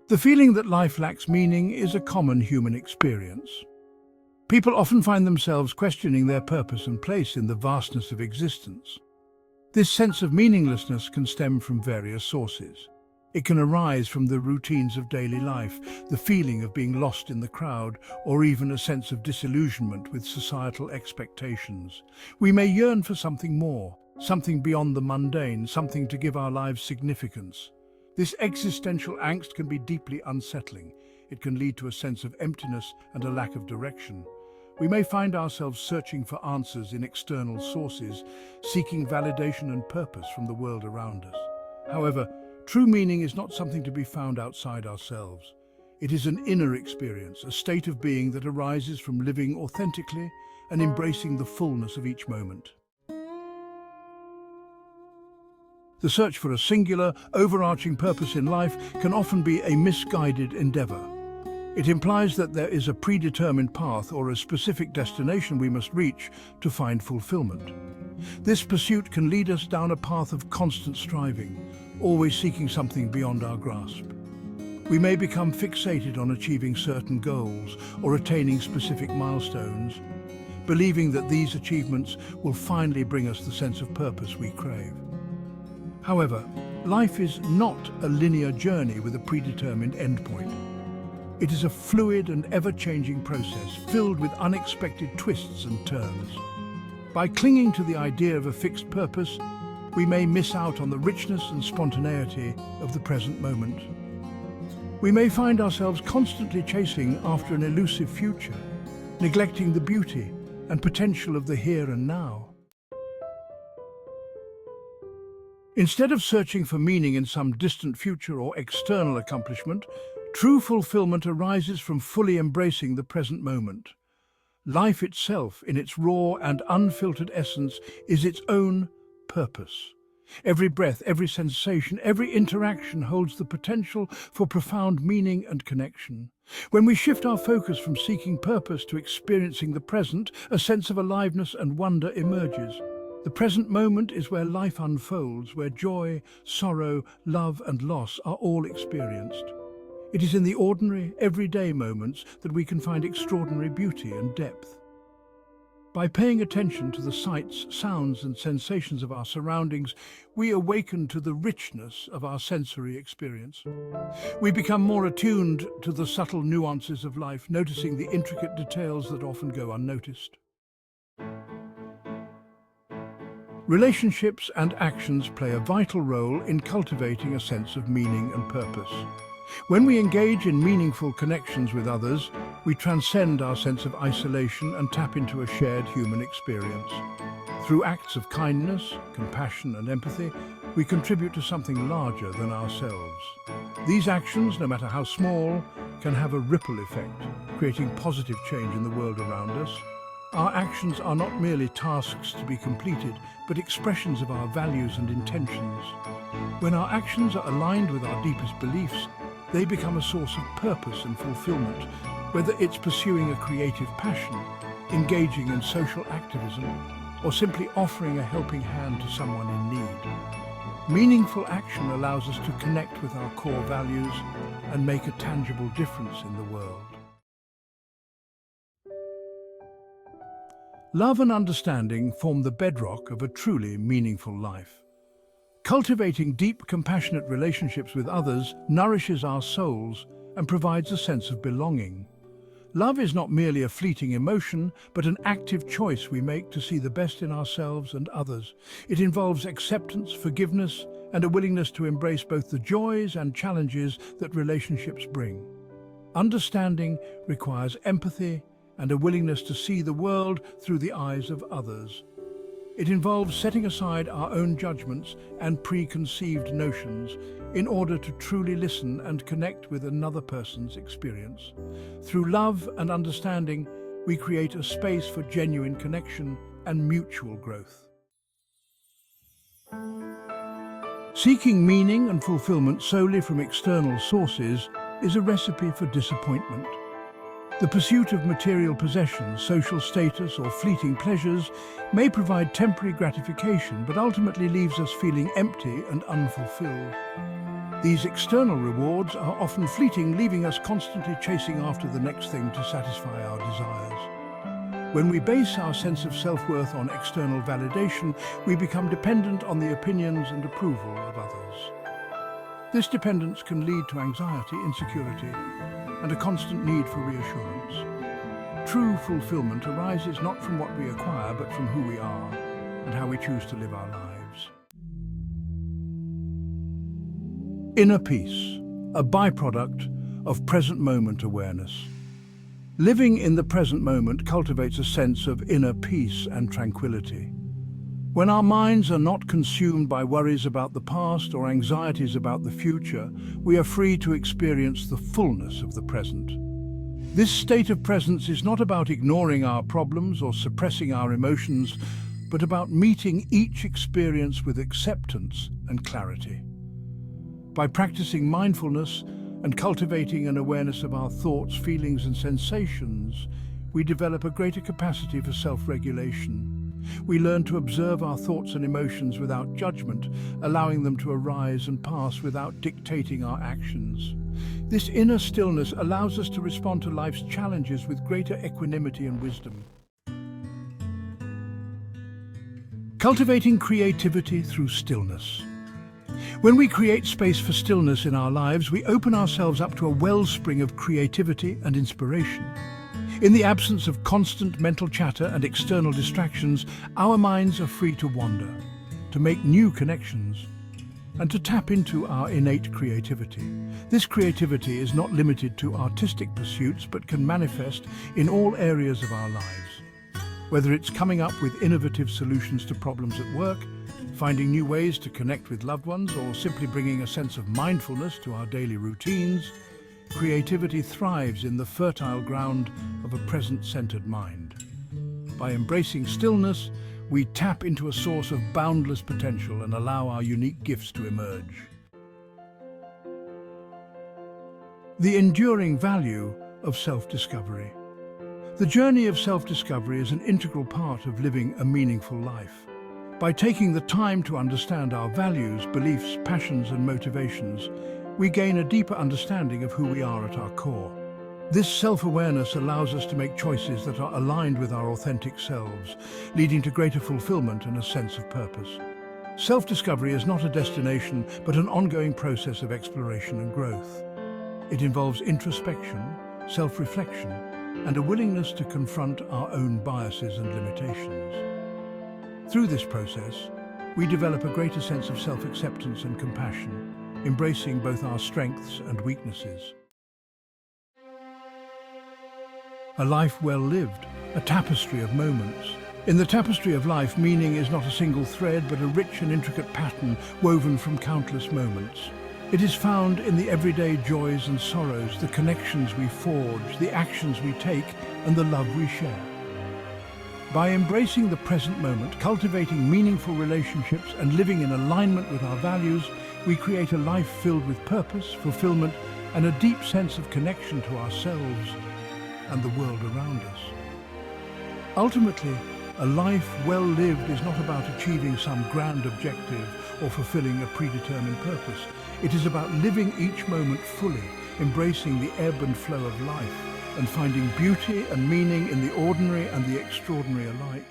The feeling that life lacks meaning is a common human experience. People often find themselves questioning their purpose and place in the vastness of existence. This sense of meaninglessness can stem from various sources. It can arise from the routines of daily life, the feeling of being lost in the crowd, or even a sense of disillusionment with societal expectations. We may yearn for something more, something beyond the mundane, something to give our lives significance. This existential angst can be deeply unsettling. It can lead to a sense of emptiness and a lack of direction. We may find ourselves searching for answers in external sources, seeking validation and purpose from the world around us. However, true meaning is not something to be found outside ourselves. It is an inner experience, a state of being that arises from living authentically and embracing the fullness of each moment. The search for a singular, overarching purpose in life can often be a misguided endeavor. It implies that there is a predetermined path or a specific destination we must reach to find fulfillment. This pursuit can lead us down a path of constant striving, always seeking something beyond our grasp. We may become fixated on achieving certain goals or attaining specific milestones, believing that these achievements will finally bring us the sense of purpose we crave. However, life is not a linear journey with a predetermined endpoint. It is a fluid and ever-changing process filled with unexpected twists and turns. By clinging to the idea of a fixed purpose, we may miss out on the richness and spontaneity of the present moment. We may find ourselves constantly chasing after an elusive future, neglecting the beauty and potential of the here and now. Instead of searching for meaning in some distant future or external accomplishment, true fulfillment arises from fully embracing the present moment. Life itself, in its raw and unfiltered essence, is its own purpose. Every breath, every sensation, every interaction holds the potential for profound meaning and connection. When we shift our focus from seeking purpose to experiencing the present, a sense of aliveness and wonder emerges. The present moment is where life unfolds, where joy, sorrow, love and loss are all experienced. It is in the ordinary, everyday moments that we can find extraordinary beauty and depth. By paying attention to the sights, sounds and sensations of our surroundings, we awaken to the richness of our sensory experience. We become more attuned to the subtle nuances of life, noticing the intricate details that often go unnoticed. Relationships and actions play a vital role in cultivating a sense of meaning and purpose. When we engage in meaningful connections with others, we transcend our sense of isolation and tap into a shared human experience. Through acts of kindness, compassion and empathy, we contribute to something larger than ourselves. These actions, no matter how small, can have a ripple effect, creating positive change in the world around us. Our actions are not merely tasks to be completed, but expressions of our values and intentions. When our actions are aligned with our deepest beliefs, they become a source of purpose and fulfillment, whether it's pursuing a creative passion, engaging in social activism, or simply offering a helping hand to someone in need. Meaningful action allows us to connect with our core values and make a tangible difference in the world. Love and understanding form the bedrock of a truly meaningful life. Cultivating deep, compassionate relationships with others nourishes our souls and provides a sense of belonging. Love is not merely a fleeting emotion, but an active choice we make to see the best in ourselves and others. It involves acceptance, forgiveness, and a willingness to embrace both the joys and challenges that relationships bring. Understanding requires empathy and a willingness to see the world through the eyes of others. It involves setting aside our own judgments and preconceived notions in order to truly listen and connect with another person's experience. Through love and understanding, we create a space for genuine connection and mutual growth. Seeking meaning and fulfillment solely from external sources is a recipe for disappointment. The pursuit of material possessions, social status, or fleeting pleasures may provide temporary gratification, but ultimately leaves us feeling empty and unfulfilled. These external rewards are often fleeting, leaving us constantly chasing after the next thing to satisfy our desires. When we base our sense of self-worth on external validation, we become dependent on the opinions and approval of others. This dependence can lead to anxiety, insecurity, and a constant need for reassurance. True fulfillment arises not from what we acquire, but from who we are and how we choose to live our lives. Inner peace, a byproduct of present moment awareness. Living in the present moment cultivates a sense of inner peace and tranquility. When our minds are not consumed by worries about the past or anxieties about the future, we are free to experience the fullness of the present. This state of presence is not about ignoring our problems or suppressing our emotions, but about meeting each experience with acceptance and clarity. By practicing mindfulness and cultivating an awareness of our thoughts, feelings, and sensations, we develop a greater capacity for self-regulation. We learn to observe our thoughts and emotions without judgment, allowing them to arise and pass without dictating our actions. This inner stillness allows us to respond to life's challenges with greater equanimity and wisdom. Cultivating creativity through stillness. When we create space for stillness in our lives, we open ourselves up to a wellspring of creativity and inspiration. In the absence of constant mental chatter and external distractions, our minds are free to wander, to make new connections, and to tap into our innate creativity. This creativity is not limited to artistic pursuits, but can manifest in all areas of our lives. Whether it's coming up with innovative solutions to problems at work, finding new ways to connect with loved ones, or simply bringing a sense of mindfulness to our daily routines, creativity thrives in the fertile ground of a present-centered mind. By embracing stillness, we tap into a source of boundless potential and allow our unique gifts to emerge. The enduring value of self-discovery. The journey of self-discovery is an integral part of living a meaningful life. By taking the time to understand our values, beliefs, passions, and motivations, we gain a deeper understanding of who we are at our core. This self-awareness allows us to make choices that are aligned with our authentic selves, leading to greater fulfillment and a sense of purpose. Self-discovery is not a destination, but an ongoing process of exploration and growth. It involves introspection, self-reflection, and a willingness to confront our own biases and limitations. Through this process, we develop a greater sense of self-acceptance and compassion, embracing both our strengths and weaknesses. A life well lived, a tapestry of moments. In the tapestry of life, meaning is not a single thread, but a rich and intricate pattern woven from countless moments. It is found in the everyday joys and sorrows, the connections we forge, the actions we take, and the love we share. By embracing the present moment, cultivating meaningful relationships, and living in alignment with our values, we create a life filled with purpose, fulfillment, and a deep sense of connection to ourselves and the world around us. Ultimately, a life well lived is not about achieving some grand objective or fulfilling a predetermined purpose. It is about living each moment fully, embracing the ebb and flow of life, and finding beauty and meaning in the ordinary and the extraordinary alike.